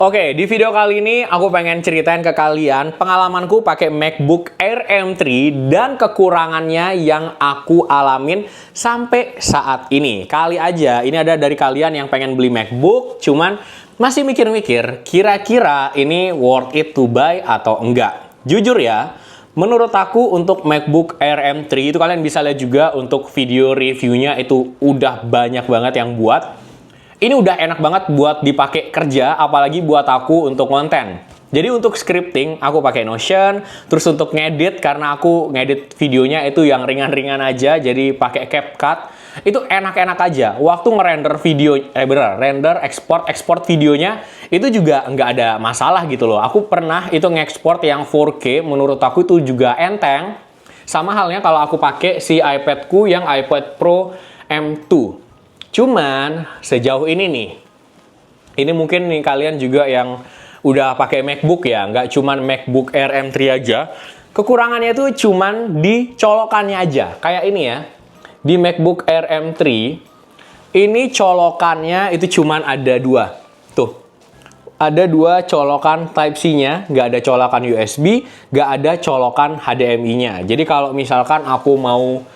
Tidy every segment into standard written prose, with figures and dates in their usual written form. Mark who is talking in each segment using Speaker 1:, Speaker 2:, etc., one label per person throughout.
Speaker 1: Oke, di video kali ini aku pengen ceritain ke kalian pengalamanku pakai MacBook Air M3 dan kekurangannya yang aku alamin sampai saat ini. Kali aja ini ada dari kalian yang pengen beli MacBook, cuman masih mikir-mikir kira-kira ini worth it to buy atau enggak. Jujur ya, menurut aku untuk MacBook Air M3 itu kalian bisa lihat juga untuk video reviewnya itu udah banyak banget yang buat. Ini udah enak banget buat dipakai kerja, apalagi buat aku untuk konten. Jadi untuk scripting, aku pakai Notion. Terus untuk ngedit, karena aku ngedit videonya itu yang ringan-ringan aja, jadi pakai CapCut. Itu enak-enak aja. Waktu ngerender video, render, ekspor videonya, itu juga nggak ada masalah gitu loh. Aku pernah itu ngekspor yang 4K, menurut aku itu juga enteng. Sama halnya kalau aku pakai si iPadku yang iPad Pro M2. Cuman sejauh ini nih, ini mungkin nih kalian juga yang udah pakai MacBook ya, nggak cuman MacBook Air M3 aja. Kekurangannya itu cuman di colokannya aja. Kayak ini ya, di MacBook Air M3, ini colokannya itu cuman ada dua. Tuh, ada dua colokan Type-C-nya, nggak ada colokan USB, nggak ada colokan HDMI-nya. Jadi kalau misalkan aku mau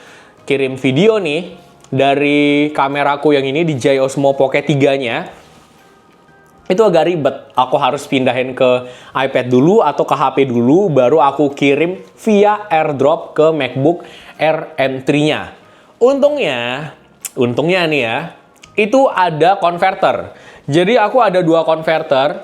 Speaker 1: kirim video nih, dari kameraku yang ini di DJI Osmo Pocket 3-nya, itu agak ribet. Aku harus pindahin ke iPad dulu atau ke HP dulu, baru aku kirim via AirDrop ke MacBook Air M3-nya. Untungnya nih ya, itu ada converter. Jadi aku ada dua converter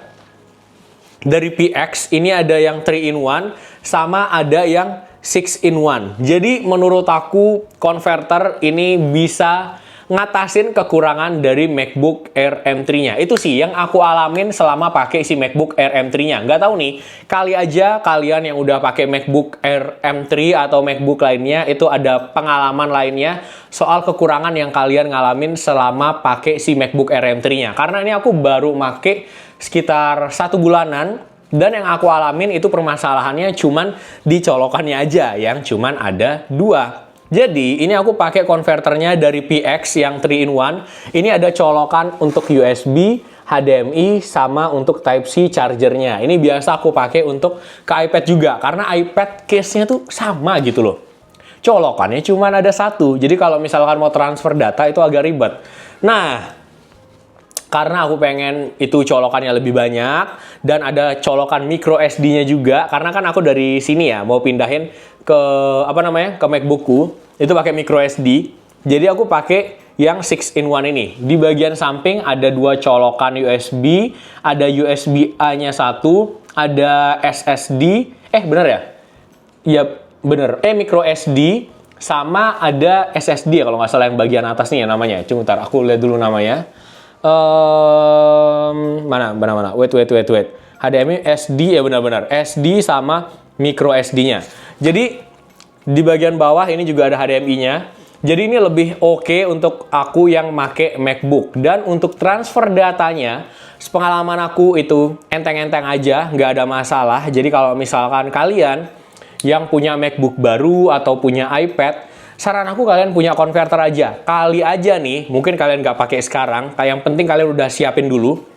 Speaker 1: dari PX. Ini ada yang 3-in-1 sama ada yang 6-in-1. Jadi menurut aku converter ini bisa ngatasin kekurangan dari MacBook Air M3-nya. Itu sih yang aku alamin selama pakai si MacBook Air M3-nya. Nggak tahu nih, kali aja kalian yang udah pakai MacBook Air M3 atau MacBook lainnya itu ada pengalaman lainnya soal kekurangan yang kalian ngalamin selama pakai si MacBook Air M3-nya. Karena ini aku baru pakai sekitar 1 bulanan. Dan yang aku alamin itu permasalahannya cuman di colokannya aja, yang cuman ada dua. Jadi ini aku pakai konverternya dari PX yang 3-in-1. Ini ada colokan untuk USB, HDMI, sama untuk Type-C chargernya. Ini biasa aku pakai untuk ke iPad juga, karena iPad case-nya tuh sama gitu loh. Colokannya cuman ada satu, jadi kalau misalkan mau transfer data itu agak ribet. Nah, karena aku pengen itu colokannya lebih banyak dan ada colokan micro SD-nya juga, karena kan aku dari sini ya mau pindahin ke ke MacBookku itu pakai micro SD. Jadi aku pakai yang 6-in-1 ini. Di bagian samping ada dua colokan USB, ada USB-A-nya satu, ada SSD. Bener ya? Iya, bener. Micro SD sama ada SSD ya kalau nggak salah yang bagian atas nih ya namanya. Cuma bentar, aku lihat dulu namanya. Mana? Wait. HDMI SD ya benar-benar. SD sama micro SD-nya. Jadi di bagian bawah ini juga ada HDMI-nya. Jadi ini lebih oke untuk aku yang make MacBook. Dan untuk transfer datanya, sepengalaman aku itu enteng-enteng aja, nggak ada masalah. Jadi kalau misalkan kalian yang punya MacBook baru atau punya iPad, saran aku kalian punya konverter aja. Kali aja nih, mungkin kalian nggak pakai sekarang. Yang penting kalian udah siapin dulu.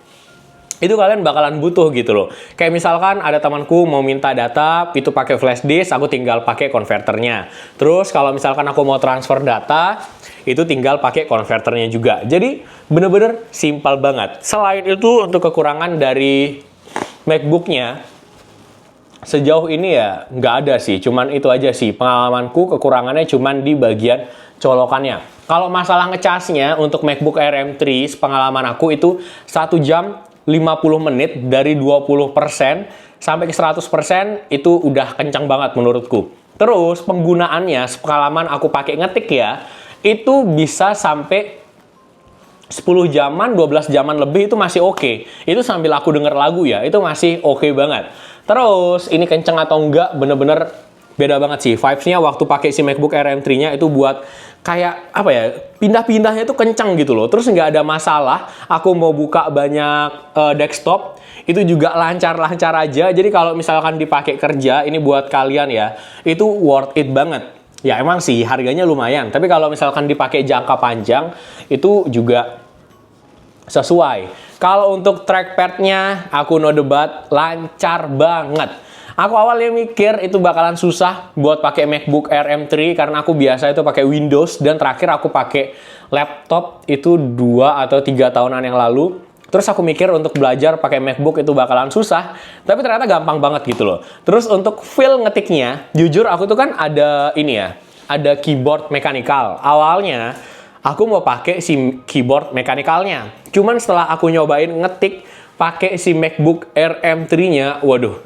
Speaker 1: Itu kalian bakalan butuh gitu loh. Kayak misalkan ada temanku mau minta data, itu pakai flash disk, aku tinggal pakai konverternya. Terus kalau misalkan aku mau transfer data, itu tinggal pakai konverternya juga. Jadi bener-bener simpel banget. Selain itu untuk kekurangan dari MacBook-nya, sejauh ini ya nggak ada sih, cuman itu aja sih pengalamanku, kekurangannya cuman di bagian colokannya. Kalau masalah ngecasnya untuk MacBook Air M3, pengalaman aku itu 1 jam 50 menit dari 20% sampai ke 100% itu udah kencang banget menurutku. Terus penggunaannya, pengalaman aku pakai ngetik ya, itu bisa sampai 10 jaman, 12 jaman lebih itu masih oke. Itu sambil aku denger lagu ya, itu masih oke banget. Terus ini kenceng atau enggak, bener-bener beda banget sih. Vibes-nya waktu pakai si MacBook Air M3-nya itu buat kayak pindah-pindahnya itu kenceng gitu loh. Terus nggak ada masalah, aku mau buka banyak desktop, itu juga lancar-lancar aja. Jadi kalau misalkan dipakai kerja, ini buat kalian ya, itu worth it banget. Ya emang sih harganya lumayan, tapi kalau misalkan dipakai jangka panjang, itu juga sesuai. Kalau untuk trackpadnya, aku no debat, lancar banget. Aku awalnya mikir itu bakalan susah buat pakai MacBook Air M3 karena aku biasa itu pakai Windows, dan terakhir aku pakai laptop itu 2 atau 3 tahunan yang lalu. Terus aku mikir untuk belajar pakai MacBook itu bakalan susah, tapi ternyata gampang banget gitu loh. Terus untuk feel ngetiknya, jujur aku tuh kan ada ini ya, ada keyboard mechanical. Awalnya aku mau pakai si keyboard mechanical-nya. Cuman setelah aku nyobain ngetik pakai si MacBook Air M3-nya, waduh,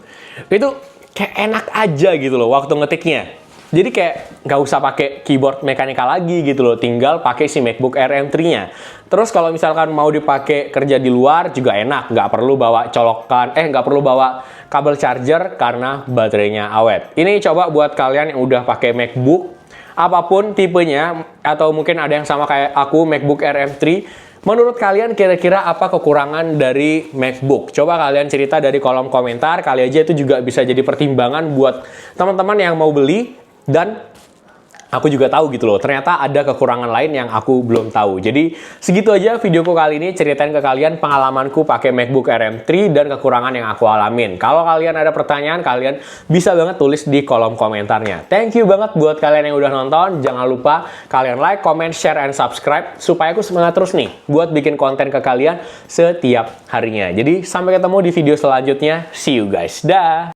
Speaker 1: itu kayak enak aja gitu loh waktu ngetiknya. Jadi kayak nggak usah pakai keyboard mechanical lagi gitu loh, tinggal pakai si MacBook Air M3-nya. Terus kalau misalkan mau dipakai kerja di luar juga enak, nggak perlu bawa nggak perlu bawa kabel charger karena baterainya awet. Ini coba buat kalian yang udah pakai MacBook, apapun tipenya, atau mungkin ada yang sama kayak aku, MacBook Air M3, menurut kalian kira-kira apa kekurangan dari MacBook? Coba kalian cerita dari kolom komentar, kali aja itu juga bisa jadi pertimbangan buat teman-teman yang mau beli, dan aku juga tahu gitu loh, ternyata ada kekurangan lain yang aku belum tahu. Jadi segitu aja videoku kali ini, ceritain ke kalian pengalamanku pakai MacBook Air M3 dan kekurangan yang aku alamin. Kalau kalian ada pertanyaan, kalian bisa banget tulis di kolom komentarnya. Thank you banget buat kalian yang udah nonton. Jangan lupa kalian like, comment, share, and subscribe supaya aku semangat terus nih buat bikin konten ke kalian setiap harinya. Jadi sampai ketemu di video selanjutnya. See you guys. Dah.